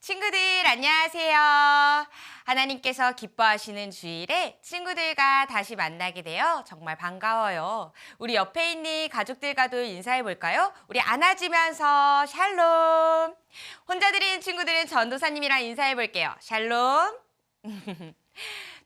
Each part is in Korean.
친구들 안녕하세요. 하나님께서 기뻐하시는 주일에 친구들과 다시 만나게 되어 정말 반가워요. 우리 옆에 있는 가족들과도 인사해 볼까요? 우리 안아주면서 샬롬. 혼자 드린 친구들은 전도사님이랑 인사해 볼게요. 샬롬.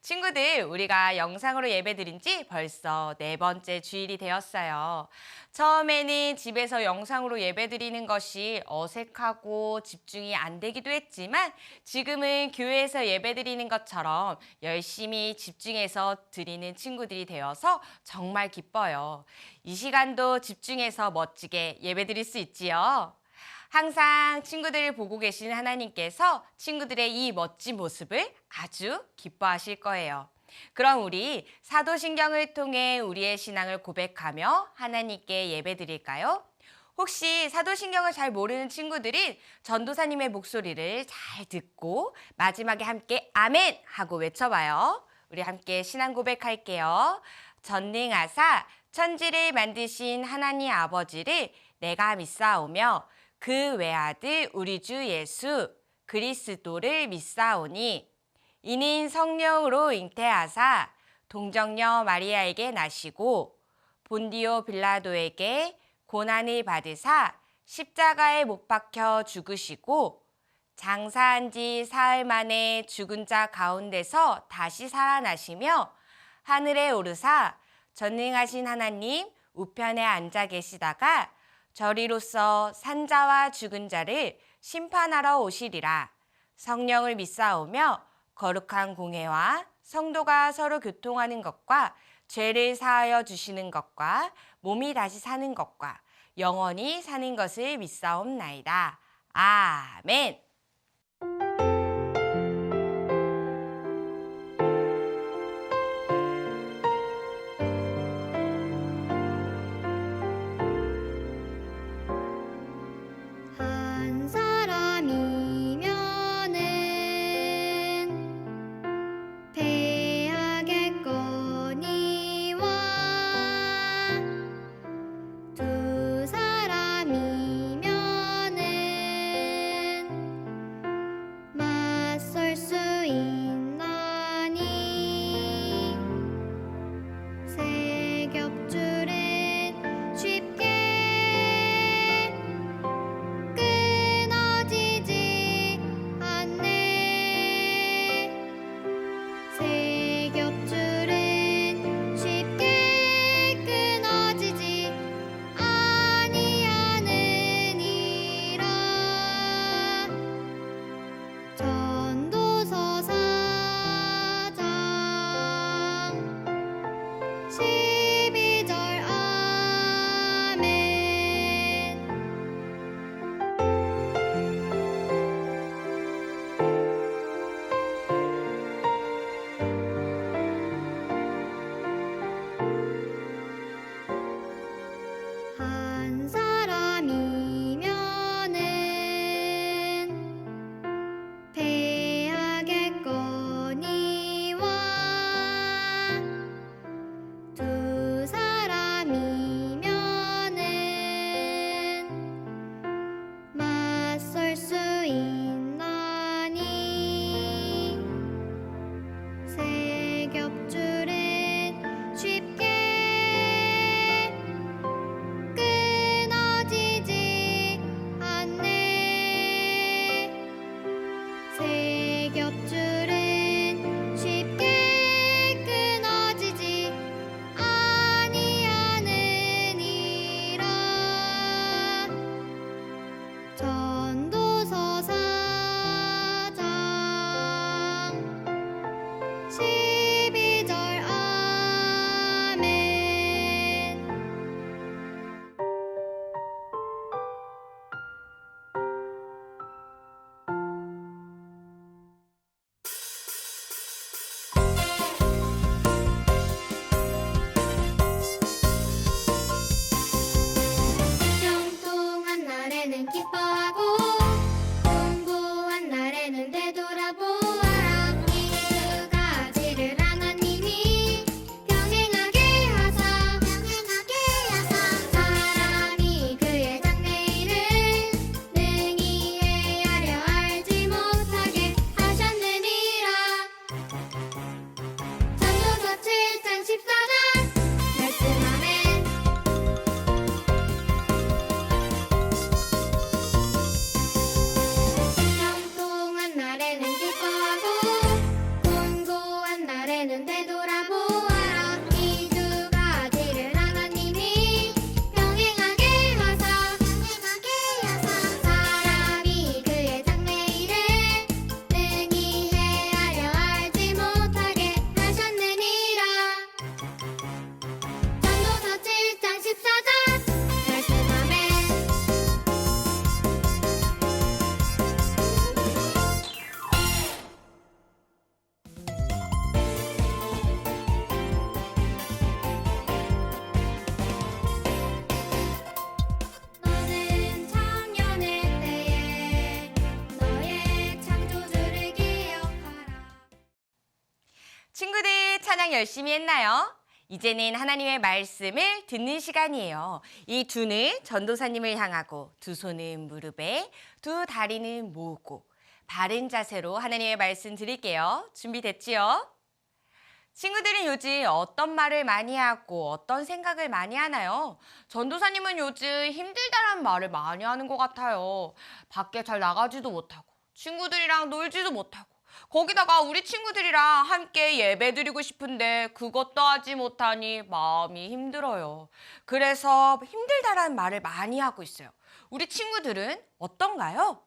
친구들, 우리가 영상으로 예배드린 지 벌써 4번째 주일이 되었어요. 처음에는 집에서 영상으로 예배드리는 것이 어색하고 집중이 안 되기도 했지만 지금은 교회에서 예배드리는 것처럼 열심히 집중해서 드리는 친구들이 되어서 정말 기뻐요. 이 시간도 집중해서 멋지게 예배드릴 수 있지요. 항상 친구들을 보고 계신 하나님께서 친구들의 이 멋진 모습을 아주 기뻐하실 거예요. 그럼 우리 사도신경을 통해 우리의 신앙을 고백하며 하나님께 예배드릴까요? 혹시 사도신경을 잘 모르는 친구들은 전도사님의 목소리를 잘 듣고 마지막에 함께 아멘 하고 외쳐봐요. 우리 함께 신앙 고백할게요. 전능하사 천지를 만드신 하나님 아버지를 내가 믿사오며 그 외아들 우리 주 예수 그리스도를 믿사오니 이는 성령으로 잉태하사 동정녀 마리아에게 나시고 본디오 빌라도에게 고난을 받으사 십자가에 못 박혀 죽으시고 장사한 지 사흘 만에 죽은 자 가운데서 다시 살아나시며 하늘에 오르사 전능하신 하나님 우편에 앉아 계시다가 저리로서 산자와 죽은 자를 심판하러 오시리라. 성령을 믿사오며 거룩한 공회와 성도가 서로 교통하는 것과 죄를 사하여 주시는 것과 몸이 다시 사는 것과 영원히 사는 것을 믿사옵나이다. 아멘. 한 사람이면은 패하겠거니와 두 사람이면은 묵상 열심히 했나요? 이제는 하나님의 말씀을 듣는 시간이에요. 이 두는 전도사님을 향하고 두 손은 무릎에 두 다리는 모으고 바른 자세로 하나님의 말씀 드릴게요. 준비됐지요? 친구들은 요즘 어떤 말을 많이 하고 어떤 생각을 많이 하나요? 전도사님은 요즘 힘들다는 말을 많이 하는 것 같아요. 밖에 잘 나가지도 못하고 친구들이랑 놀지도 못하고 거기다가 우리 친구들이랑 함께 예배 드리고 싶은데 그것도 하지 못하니 마음이 힘들어요. 그래서 힘들다라는 말을 많이 하고 있어요. 우리 친구들은 어떤가요?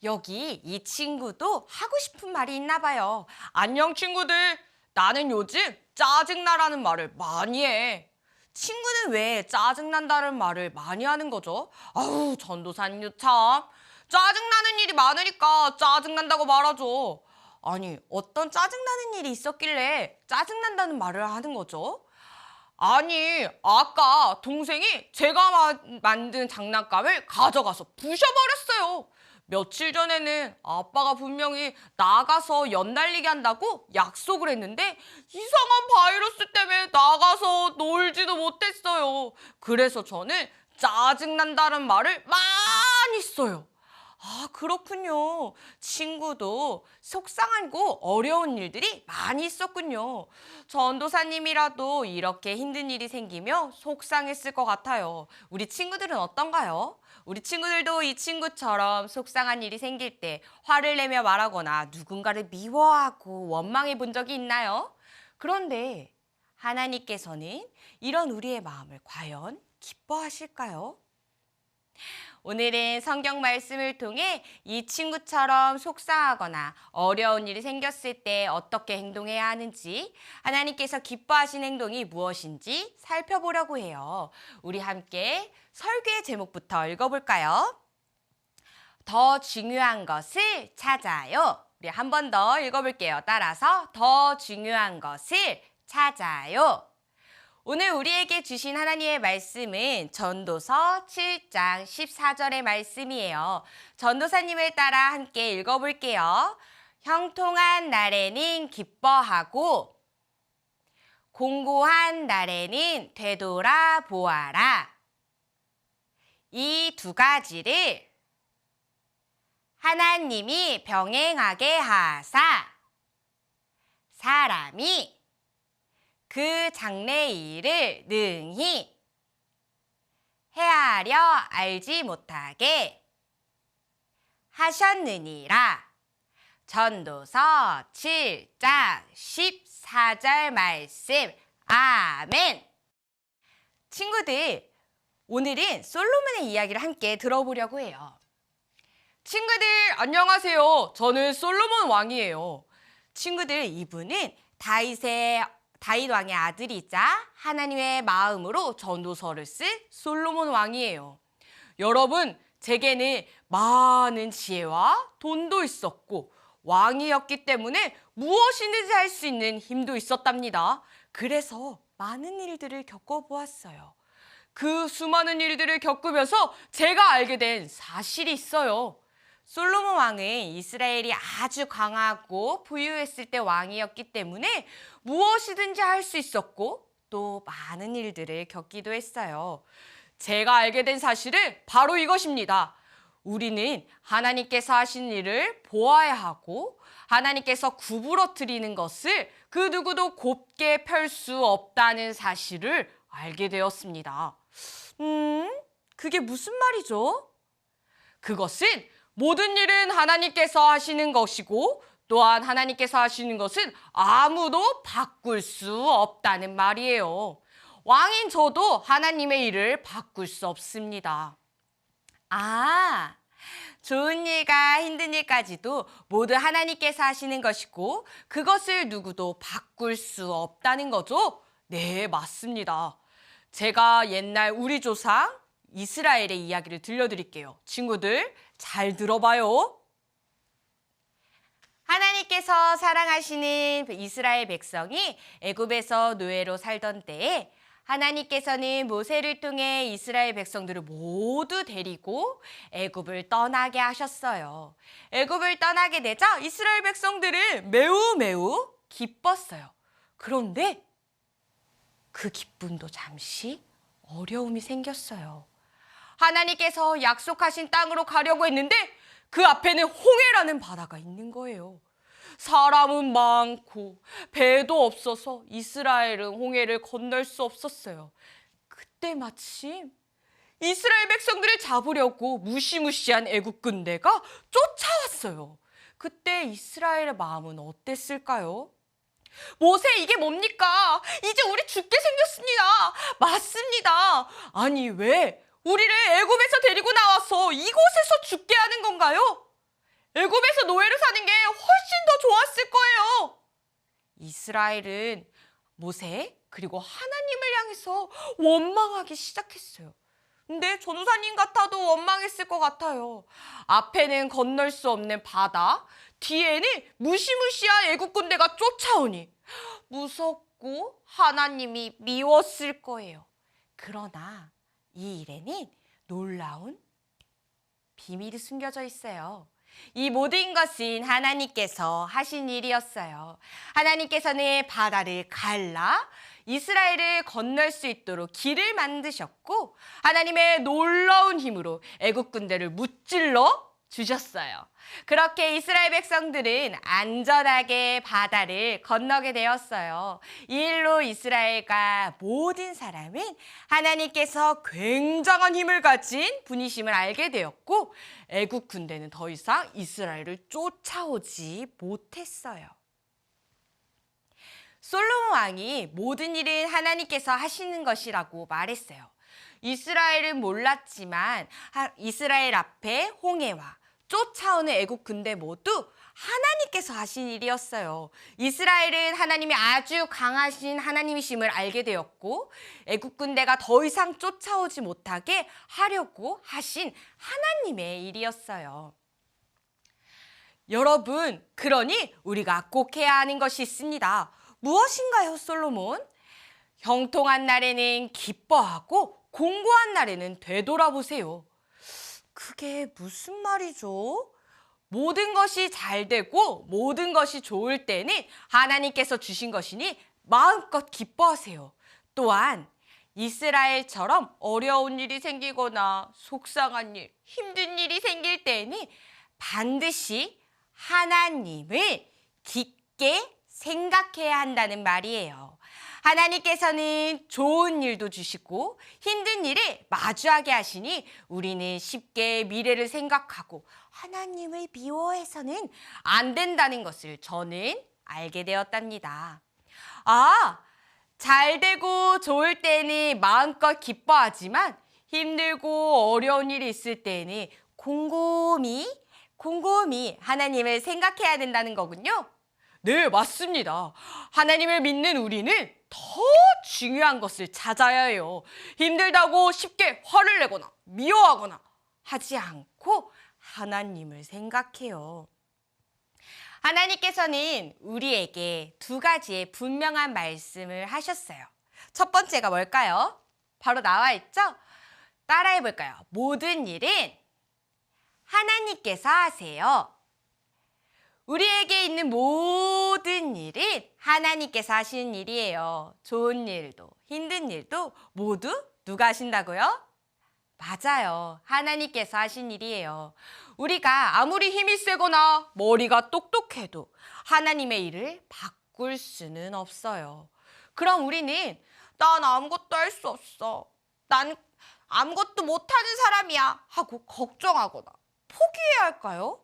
여기 이 친구도 하고 싶은 말이 있나 봐요. 안녕 친구들. 나는 요즘 짜증나라는 말을 많이 해. 친구는 왜 짜증난다는 말을 많이 하는 거죠? 아우 전도사님 참. 짜증나는 일이 많으니까 짜증난다고 말하죠. 아니 어떤 짜증나는 일이 있었길래 짜증난다는 말을 하는 거죠? 아니 아까 동생이 제가 만든 장난감을 가져가서 부셔버렸어요. 며칠 전에는 아빠가 분명히 나가서 연날리기 한다고 약속을 했는데 이상한 바이러스 때문에 나가서 놀지도 못했어요. 그래서 저는 짜증난다는 말을 많이 써요. 아, 그렇군요. 친구도 속상하고 어려운 일들이 많이 있었군요. 전도사님이라도 이렇게 힘든 일이 생기며 속상했을 것 같아요. 우리 친구들은 어떤가요? 우리 친구들도 이 친구처럼 속상한 일이 생길 때 화를 내며 말하거나 누군가를 미워하고 원망해 본 적이 있나요? 그런데 하나님께서는 이런 우리의 마음을 과연 기뻐하실까요? 오늘은 성경 말씀을 통해 이 친구처럼 속상하거나 어려운 일이 생겼을 때 어떻게 행동해야 하는지, 하나님께서 기뻐하신 행동이 무엇인지 살펴보려고 해요. 우리 함께 설교의 제목부터 읽어볼까요? 더 중요한 것을 찾아요. 우리 한 번 더 읽어볼게요. 따라서 더 중요한 것을 찾아요. 오늘 우리에게 주신 하나님의 말씀은 전도서 7장 14절의 말씀이에요. 전도사님을 따라 함께 읽어볼게요. 형통한 날에는 기뻐하고 공고한 날에는 되돌아보아라. 이 두 가지를 하나님이 병행하게 하사 사람이 그 장래의 일을 능히 헤아려 알지 못하게 하셨느니라. 전도서 7장 14절 말씀. 아멘. 친구들, 오늘은 솔로몬의 이야기를 함께 들어보려고 해요. 친구들, 안녕하세요. 저는 솔로몬 왕이에요. 친구들, 이분은 다윗 왕의 아들이자 하나님의 마음으로 전도서를 쓴 솔로몬 왕이에요. 여러분, 제게는 많은 지혜와 돈도 있었고 왕이었기 때문에 무엇이든지 할 수 있는 힘도 있었답니다. 그래서 많은 일들을 겪어보았어요. 그 수많은 일들을 겪으면서 제가 알게 된 사실이 있어요. 솔로몬 왕은 이스라엘이 아주 강하고 부유했을 때 왕이었기 때문에 무엇이든지 할 수 있었고 또 많은 일들을 겪기도 했어요. 제가 알게 된 사실은 바로 이것입니다. 우리는 하나님께서 하신 일을 보아야 하고 하나님께서 구부러뜨리는 것을 그 누구도 곱게 펼 수 없다는 사실을 알게 되었습니다. 그게 무슨 말이죠? 그것은 모든 일은 하나님께서 하시는 것이고 또한 하나님께서 하시는 것은 아무도 바꿀 수 없다는 말이에요. 왕인 저도 하나님의 일을 바꿀 수 없습니다. 아, 좋은 일과 힘든 일까지도 모두 하나님께서 하시는 것이고 그것을 누구도 바꿀 수 없다는 거죠? 네, 맞습니다. 제가 옛날 우리 조상 이스라엘의 이야기를 들려드릴게요. 친구들, 잘 들어봐요. 하나님께서 사랑하시는 이스라엘 백성이 애굽에서 노예로 살던 때에 하나님께서는 모세를 통해 이스라엘 백성들을 모두 데리고 애굽을 떠나게 하셨어요. 애굽을 떠나게 되자 이스라엘 백성들은 매우 기뻤어요. 그런데 그 기쁨도 잠시 어려움이 생겼어요. 하나님께서 약속하신 땅으로 가려고 했는데 그 앞에는 홍해라는 바다가 있는 거예요. 사람은 많고 배도 없어서 이스라엘은 홍해를 건널 수 없었어요. 그때 마침 이스라엘 백성들을 잡으려고 무시무시한 애국 군대가 쫓아왔어요. 그때 이스라엘의 마음은 어땠을까요? 모세, 이게 뭡니까? 이제 우리 죽게 생겼습니다. 맞습니다. 아니, 왜 우리를 애굽에서 데리고 나와서 이곳에서 죽게 하는 건가요? 애굽에서 노예로 사는 게 훨씬 더 좋았을 거예요. 이스라엘은 모세 그리고 하나님을 향해서 원망하기 시작했어요. 근데 전도사님 같아도 원망했을 것 같아요. 앞에는 건널 수 없는 바다, 뒤에는 무시무시한 애국 군대가 쫓아오니 무섭고 하나님이 미웠을 거예요. 그러나 이 일에는 놀라운 비밀이 숨겨져 있어요. 이 모든 것은 하나님께서 하신 일이었어요. 하나님께서는 바다를 갈라 이스라엘을 건널 수 있도록 길을 만드셨고 하나님의 놀라운 힘으로 애국 군대를 무찔러 주셨어요. 그렇게 이스라엘 백성들은 안전하게 바다를 건너게 되었어요. 이 일로 이스라엘과 모든 사람은 하나님께서 굉장한 힘을 가진 분이심을 알게 되었고 애국 군대는 더 이상 이스라엘을 쫓아오지 못했어요. 솔로몬 왕이 모든 일은 하나님께서 하시는 것이라고 말했어요. 이스라엘은 몰랐지만 이스라엘 앞에 홍해와 쫓아오는 애국 군대 모두 하나님께서 하신 일이었어요. 이스라엘은 하나님이 아주 강하신 하나님이심을 알게 되었고 애국 군대가 더 이상 쫓아오지 못하게 하려고 하신 하나님의 일이었어요. 여러분, 그러니 우리가 꼭 해야 하는 것이 있습니다. 무엇인가요, 솔로몬? 형통한 날에는 기뻐하고 공고한 날에는 되돌아보세요. 그게 무슨 말이죠? 모든 것이 잘 되고 모든 것이 좋을 때는 하나님께서 주신 것이니 마음껏 기뻐하세요. 또한 이스라엘처럼 어려운 일이 생기거나 속상한 일, 힘든 일이 생길 때는 반드시 하나님을 깊게 생각해야 한다는 말이에요. 하나님께서는 좋은 일도 주시고 힘든 일을 마주하게 하시니 우리는 쉽게 미래를 생각하고 하나님을 미워해서는 안 된다는 것을 저는 알게 되었답니다. 잘 되고 좋을 때는 마음껏 기뻐하지만 힘들고 어려운 일이 있을 때는 곰곰이 하나님을 생각해야 된다는 거군요. 네, 맞습니다. 하나님을 믿는 우리는 더 중요한 것을 찾아야 해요. 힘들다고 쉽게 화를 내거나 미워하거나 하지 않고 하나님을 생각해요. 하나님께서는 우리에게 두 가지의 분명한 말씀을 하셨어요. 첫 번째가 뭘까요? 바로 나와 있죠? 따라해 볼까요? 모든 일은 하나님께서 하세요. 우리에게 있는 모든 일은 하나님께서 하시는 일이에요. 좋은 일도 힘든 일도 모두 누가 하신다고요? 맞아요. 하나님께서 하신 일이에요. 우리가 아무리 힘이 세거나 머리가 똑똑해도 하나님의 일을 바꿀 수는 없어요. 그럼 우리는 난 아무것도 할 수 없어. 난 아무것도 못하는 사람이야 하고 걱정하거나 포기해야 할까요?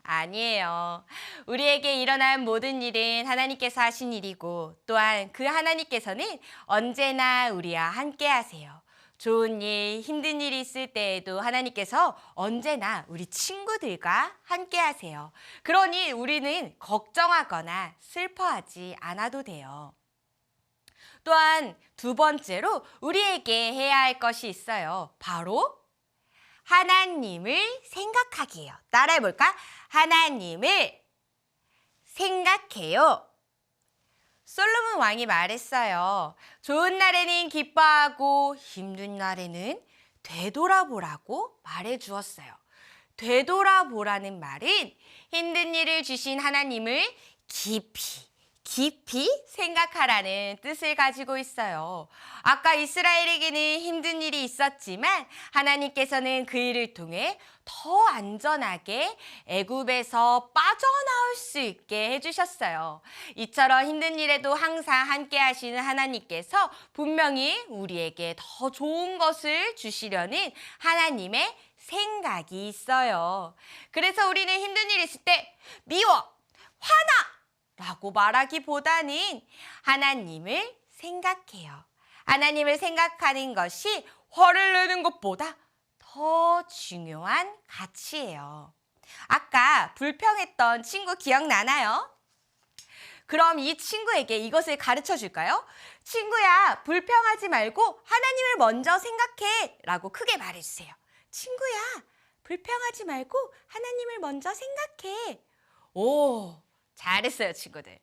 아니에요. 우리에게 일어난 모든 일은 하나님께서 하신 일이고 또한 그 하나님께서는 언제나 우리와 함께 하세요. 좋은 일, 힘든 일이 있을 때에도 하나님께서 언제나 우리 친구들과 함께 하세요. 그러니 우리는 걱정하거나 슬퍼하지 않아도 돼요. 또한 두 번째로 우리에게 해야 할 것이 있어요. 바로 하나님을 생각하기예요. 따라해볼까? 하나님을 생각해요. 솔로몬 왕이 말했어요. 좋은 날에는 기뻐하고 힘든 날에는 되돌아보라고 말해주었어요. 되돌아보라는 말은 힘든 일을 주신 하나님을 깊이 생각하라는 뜻을 가지고 있어요. 아까 이스라엘에게는 힘든 일이 있었지만 하나님께서는 그 일을 통해 더 안전하게 애굽에서 빠져나올 수 있게 해주셨어요. 이처럼 힘든 일에도 항상 함께 하시는 하나님께서 분명히 우리에게 더 좋은 것을 주시려는 하나님의 생각이 있어요. 그래서 우리는 힘든 일이 있을 때 미워, 화나! 라고 말하기보다는 하나님을 생각해요. 하나님을 생각하는 것이 화를 내는 것보다 더 중요한 가치예요. 아까 불평했던 친구 기억나나요? 그럼 이 친구에게 이것을 가르쳐 줄까요? 친구야, 불평하지 말고 하나님을 먼저 생각해 라고 크게 말해주세요. 친구야, 불평하지 말고 하나님을 먼저 생각해. 오, 잘했어요, 친구들.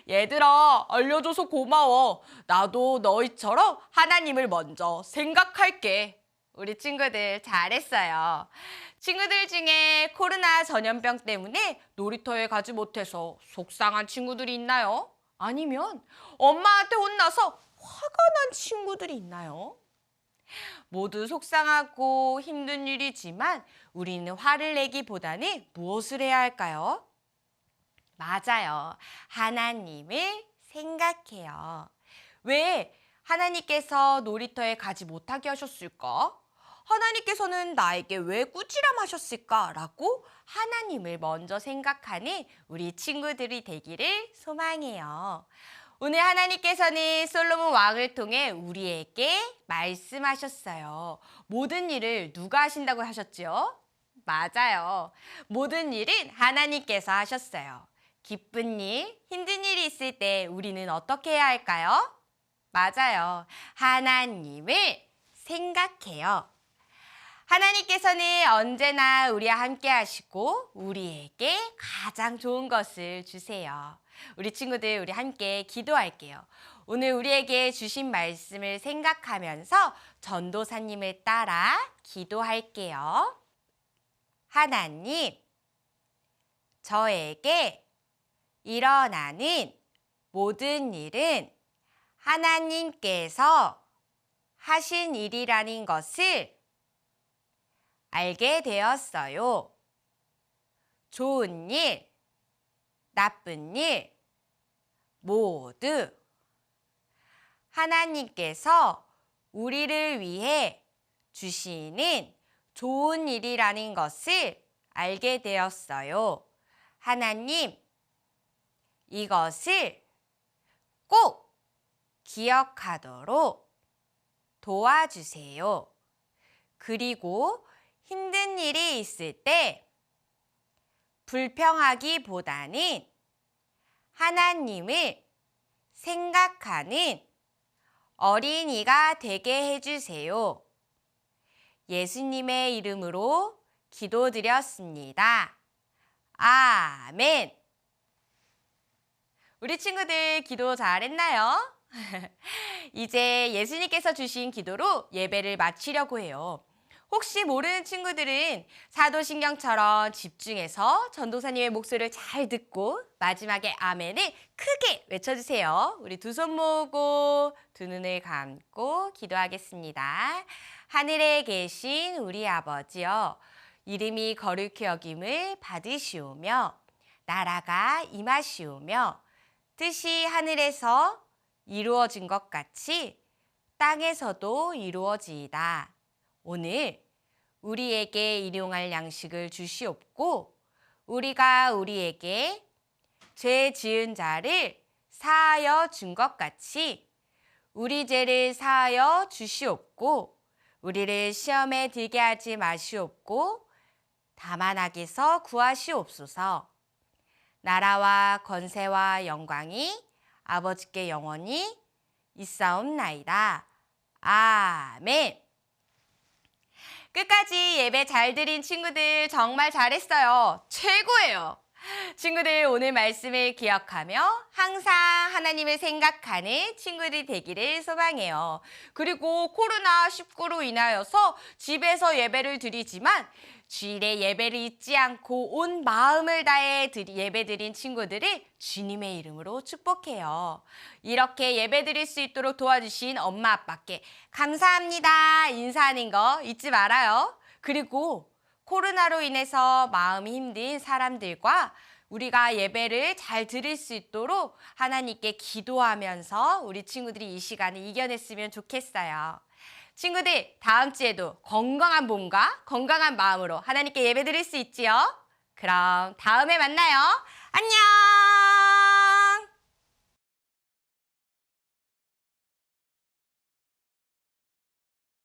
얘들아, 알려줘서 고마워. 나도 너희처럼 하나님을 먼저 생각할게. 우리 친구들 잘했어요. 친구들 중에 코로나 전염병 때문에 놀이터에 가지 못해서 속상한 친구들이 있나요? 아니면 엄마한테 혼나서 화가 난 친구들이 있나요? 모두 속상하고 힘든 일이지만 우리는 화를 내기보다는 무엇을 해야 할까요? 맞아요. 하나님을 생각해요. 왜 하나님께서 놀이터에 가지 못하게 하셨을까? 하나님께서는 나에게 왜 꾸지람하셨을까? 라고 하나님을 먼저 생각하는 우리 친구들이 되기를 소망해요. 오늘 하나님께서는 솔로몬 왕을 통해 우리에게 말씀하셨어요. 모든 일을 누가 하신다고 하셨죠? 맞아요. 모든 일은 하나님께서 하셨어요. 기쁜 일, 힘든 일이 있을 때 우리는 어떻게 해야 할까요? 맞아요. 하나님을 생각해요. 하나님께서는 언제나 우리와 함께 하시고 우리에게 가장 좋은 것을 주세요. 우리 친구들, 우리 함께 기도할게요. 오늘 우리에게 주신 말씀을 생각하면서 전도사님을 따라 기도할게요. 하나님, 저에게 일어나는 모든 일은 하나님께서 하신 일이라는 것을 알게 되었어요. 좋은 일, 나쁜 일, 모두 하나님께서 우리를 위해 주시는 좋은 일이라는 것을 알게 되었어요. 하나님, 이것을 꼭 기억하도록 도와주세요. 그리고 힘든 일이 있을 때 불평하기보다는 하나님을 생각하는 어린이가 되게 해주세요. 예수님의 이름으로 기도드렸습니다. 아멘. 우리 친구들 기도 잘했나요? 이제 예수님께서 주신 기도로 예배를 마치려고 해요. 혹시 모르는 친구들은 사도신경처럼 집중해서 전도사님의 목소리를 잘 듣고 마지막에 아멘을 크게 외쳐주세요. 우리 두 손 모으고 두 눈을 감고 기도하겠습니다. 하늘에 계신 우리 아버지여, 이름이 거룩히 여김을 받으시오며 나라가 임하시오며 뜻이 하늘에서 이루어진 것 같이 땅에서도 이루어지이다. 오늘 우리에게 일용할 양식을 주시옵고 우리가 우리에게 죄 지은 자를 사하여 준 것 같이 우리 죄를 사하여 주시옵고 우리를 시험에 들게 하지 마시옵고 다만 악에서 구하시옵소서. 나라와 권세와 영광이 아버지께 영원히 있사옵나이다. 아멘. 끝까지 예배 잘 드린 친구들 정말 잘했어요. 최고예요. 친구들 오늘 말씀을 기억하며 항상 하나님을 생각하는 친구들 되기를 소망해요. 그리고 코로나19로 인하여서 집에서 예배를 드리지만 주일에 예배를 잊지 않고 온 마음을 다해 예배드린 친구들을 주님의 이름으로 축복해요. 이렇게 예배드릴 수 있도록 도와주신 엄마 아빠께 감사합니다 인사하는 거 잊지 말아요. 그리고 코로나로 인해서 마음이 힘든 사람들과 우리가 예배를 잘 드릴 수 있도록 하나님께 기도하면서 우리 친구들이 이 시간을 이겨냈으면 좋겠어요. 친구들, 다음 주에도 건강한 몸과 건강한 마음으로 하나님께 예배 드릴 수 있지요? 그럼 다음에 만나요. 안녕!